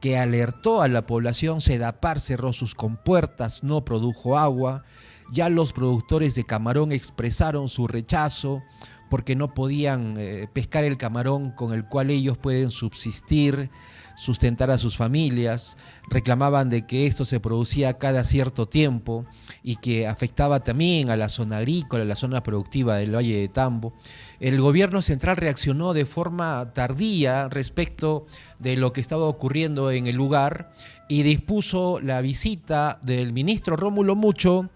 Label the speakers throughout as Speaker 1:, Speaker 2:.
Speaker 1: que alertó a la población. Sedapar cerró sus compuertas, no produjo agua. Ya los productores de camarón expresaron su rechazo porque no podían pescar el camarón con el cual ellos pueden subsistir, sustentar a sus familias. Reclamaban de que esto se producía cada cierto tiempo y que afectaba también a la zona agrícola, a la zona productiva del Valle de Tambo. El gobierno central reaccionó de forma tardía respecto de lo que estaba ocurriendo en el lugar y dispuso la visita del ministro Rómulo Mucho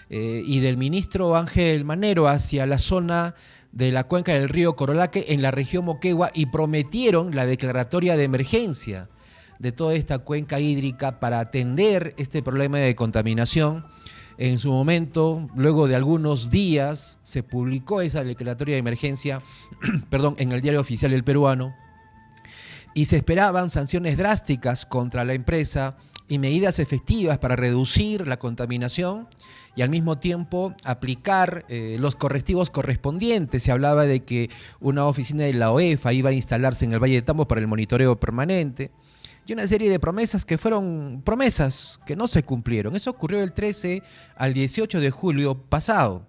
Speaker 1: y del ministro Ángel Manero hacia la zona de la cuenca del río Corolaque en la región Moquegua y prometieron la declaratoria de emergencia de toda esta cuenca hídrica para atender este problema de contaminación. En su momento, luego de algunos días, se publicó esa declaratoria de emergencia en el Diario Oficial del Peruano y se esperaban sanciones drásticas contra la empresa y medidas efectivas para reducir la contaminación y al mismo tiempo aplicar los correctivos correspondientes. Se hablaba de que una oficina de la OEFA iba a instalarse en el Valle de Tambo para el monitoreo permanente y una serie de promesas que fueron promesas que no se cumplieron. Eso ocurrió del 13 al 18 de julio pasado.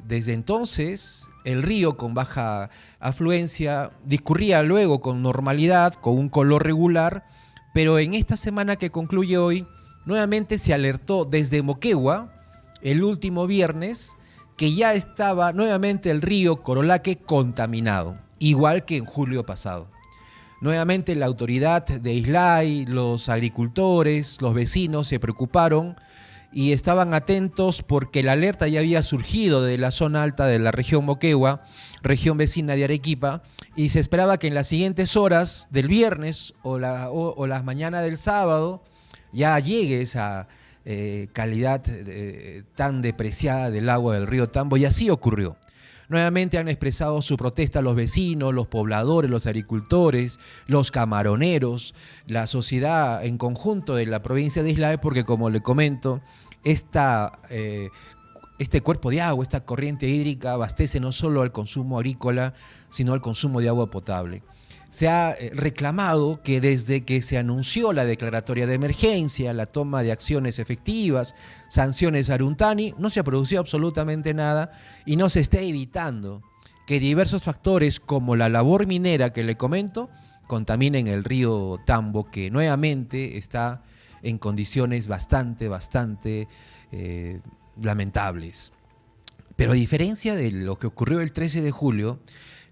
Speaker 1: Desde entonces, el río con baja afluencia discurría luego con normalidad, con un color regular, pero en esta semana que concluye hoy, nuevamente se alertó desde Moquegua, el último viernes, que ya estaba nuevamente el río Corolaque contaminado, igual que en julio pasado. Nuevamente la autoridad de Islay, los agricultores, los vecinos se preocuparon y estaban atentos porque la alerta ya había surgido de la zona alta de la región Moquegua, región vecina de Arequipa, y se esperaba que en las siguientes horas del viernes o las mañanas del sábado ya llegue esa calidad tan depreciada del agua del río Tambo, y así ocurrió. Nuevamente han expresado su protesta los vecinos, los pobladores, los agricultores, los camaroneros, la sociedad en conjunto de la provincia de Islay, porque como le comento, este cuerpo de agua, esta corriente hídrica abastece no solo al consumo agrícola, sino al consumo de agua potable. Se ha reclamado que desde que se anunció la declaratoria de emergencia, la toma de acciones efectivas, sanciones a Aruntani, no se ha producido absolutamente nada y no se está evitando que diversos factores como la labor minera que le comento contaminen el río Tambo, que nuevamente está en condiciones bastante lamentables. Pero a diferencia de lo que ocurrió el 13 de julio,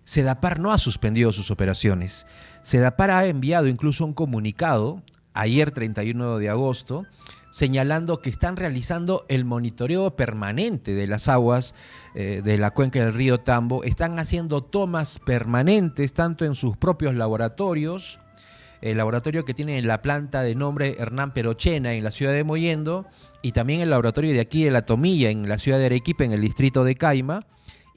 Speaker 1: Sedapar no ha suspendido sus operaciones. Sedapar ha enviado incluso un comunicado, ayer 31 de agosto, señalando que están realizando el monitoreo permanente de las aguas de la cuenca del río Tambo. Están haciendo tomas permanentes, tanto en sus propios laboratorios, el laboratorio que tiene en la planta de nombre Hernán Perochena en la ciudad de Mollendo, y también el laboratorio de aquí de La Tomilla en la ciudad de Arequipa, en el distrito de Caima.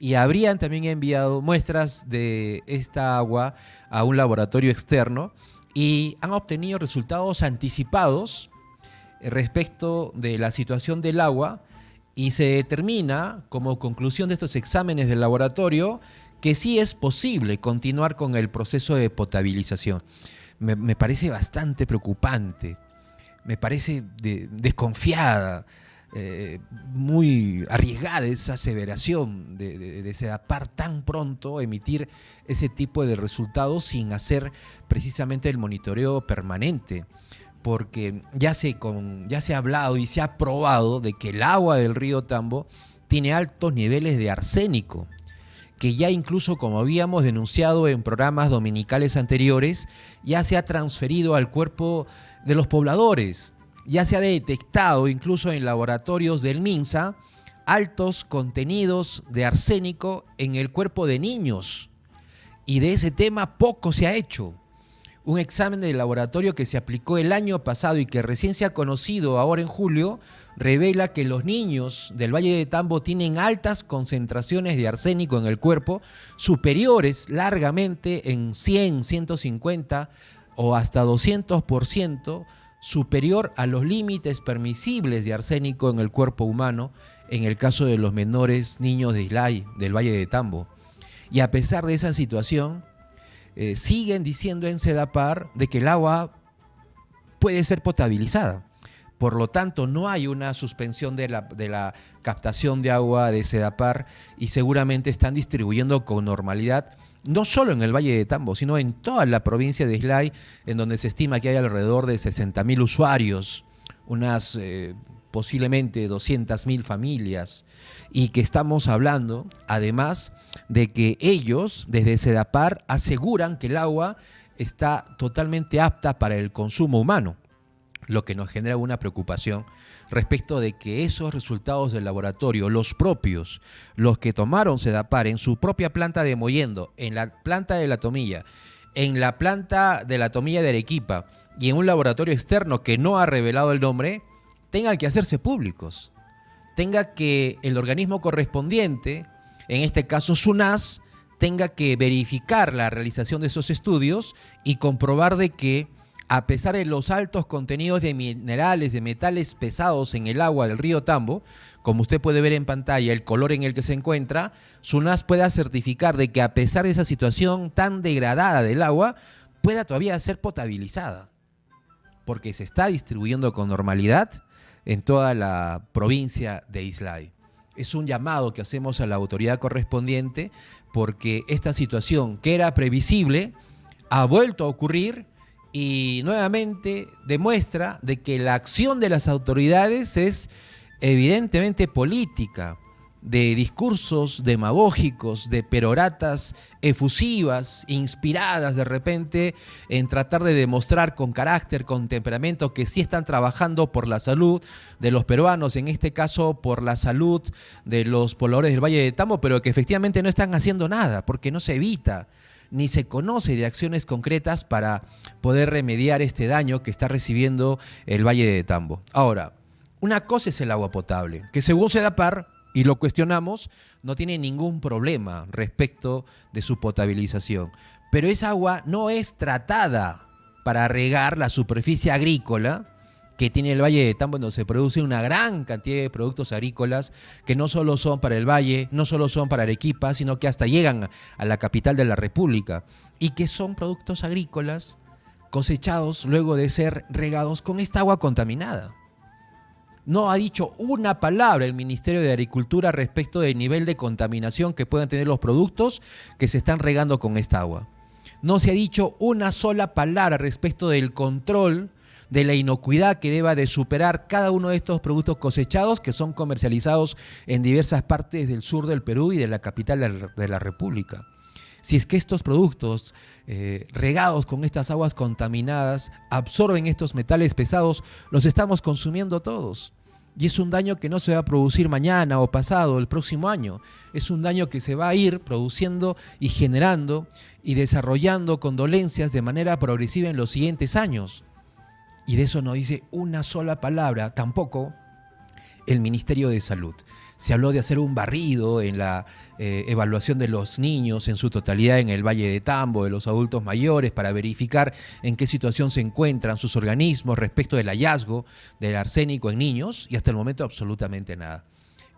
Speaker 1: Y habrían también enviado muestras de esta agua a un laboratorio externo y han obtenido resultados anticipados respecto de la situación del agua, y se determina como conclusión de estos exámenes del laboratorio que sí es posible continuar con el proceso de potabilización. Me parece bastante preocupante, me parece desconfiada. Muy arriesgada esa aseveración de Sedapar tan pronto emitir ese tipo de resultados sin hacer precisamente el monitoreo permanente, porque ya se ha hablado y se ha probado de que el agua del río Tambo tiene altos niveles de arsénico, que ya incluso, como habíamos denunciado en programas dominicales anteriores, ya se ha transferido al cuerpo de los pobladores. Ya se ha detectado incluso en laboratorios del MINSA altos contenidos de arsénico en el cuerpo de niños, y de ese tema poco se ha hecho. Un examen de laboratorio que se aplicó el año pasado y que recién se ha conocido ahora en julio revela que los niños del Valle de Tambo tienen altas concentraciones de arsénico en el cuerpo, superiores largamente en 100, 150 o hasta 200%, superior a los límites permisibles de arsénico en el cuerpo humano en el caso de los menores niños de Islay, del Valle de Tambo. Y a pesar de esa situación, siguen diciendo en Sedapar de que el agua puede ser potabilizada. Por lo tanto, no hay una suspensión de la captación de agua de Sedapar y seguramente están distribuyendo con normalidad, no solo en el Valle de Tambo, sino en toda la provincia de Islay, en donde se estima que hay alrededor de 60.000 usuarios, unas posiblemente 200.000 familias, y que estamos hablando, además, de que ellos, desde Sedapar, aseguran que el agua está totalmente apta para el consumo humano, lo que nos genera una preocupación respecto de que esos resultados del laboratorio, los propios, los que tomaron Sedapar en su propia planta de Mollendo, en la planta de La Tomilla, en la planta de La Tomilla de Arequipa y en un laboratorio externo que no ha revelado el nombre, tengan que hacerse públicos, tenga que el organismo correspondiente, en este caso SUNAS, tenga que verificar la realización de esos estudios y comprobar de que, a pesar de los altos contenidos de minerales, de metales pesados en el agua del río Tambo, como usted puede ver en pantalla, el color en el que se encuentra, SUNAS pueda certificar de que, a pesar de esa situación tan degradada del agua, pueda todavía ser potabilizada, porque se está distribuyendo con normalidad en toda la provincia de Islay. Es un llamado que hacemos a la autoridad correspondiente, porque esta situación, que era previsible, ha vuelto a ocurrir y nuevamente demuestra de que la acción de las autoridades es evidentemente política, de discursos demagógicos, de peroratas efusivas, inspiradas de repente en tratar de demostrar con carácter, con temperamento, que sí están trabajando por la salud de los peruanos, en este caso por la salud de los pobladores del Valle de Tambo, pero que efectivamente no están haciendo nada, porque no se evita ni se conoce de acciones concretas para poder remediar este daño que está recibiendo el Valle de Tambo. Ahora, una cosa es el agua potable, que según Sedapar, y lo cuestionamos, no tiene ningún problema respecto de su potabilización. Pero esa agua no es tratada para regar la superficie agrícola que tiene el Valle de Tambo, donde se produce una gran cantidad de productos agrícolas que no solo son para el Valle, no solo son para Arequipa, sino que hasta llegan a la capital de la República, y que son productos agrícolas cosechados luego de ser regados con esta agua contaminada. No ha dicho una palabra el Ministerio de Agricultura respecto del nivel de contaminación que pueden tener los productos que se están regando con esta agua. No se ha dicho una sola palabra respecto del control de la inocuidad que deba de superar cada uno de estos productos cosechados que son comercializados en diversas partes del sur del Perú y de la capital de la República. Si es que estos productos regados con estas aguas contaminadas absorben estos metales pesados, los estamos consumiendo todos. Y es un daño que no se va a producir mañana o pasado, el próximo año. Es un daño que se va a ir produciendo y generando y desarrollando con dolencias de manera progresiva en los siguientes años. Y de eso no dice una sola palabra, tampoco el Ministerio de Salud. Se habló de hacer un barrido en la evaluación de los niños en su totalidad en el Valle de Tambo, de los adultos mayores, para verificar en qué situación se encuentran sus organismos respecto del hallazgo del arsénico en niños, y hasta el momento absolutamente nada.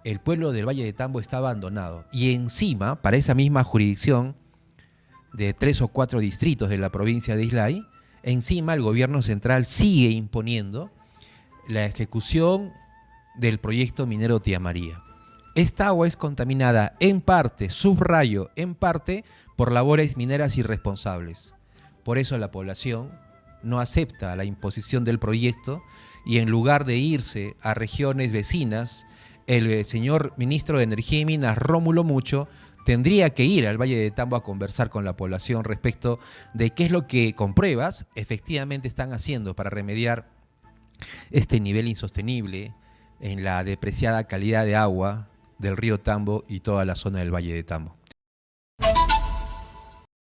Speaker 1: El pueblo del Valle de Tambo está abandonado, y encima, para esa misma jurisdicción de 3 o 4 distritos de la provincia de Islay, encima el gobierno central sigue imponiendo la ejecución del proyecto minero Tía María. Esta agua es contaminada en parte, subrayo, en parte por labores mineras irresponsables. Por eso la población no acepta la imposición del proyecto y, en lugar de irse a regiones vecinas, el señor ministro de Energía y Minas, Rómulo Mucho, tendría que ir al Valle de Tambo a conversar con la población respecto de qué es lo que, con pruebas, efectivamente están haciendo para remediar este nivel insostenible en la depreciada calidad de agua del río Tambo y toda la zona del Valle de Tambo.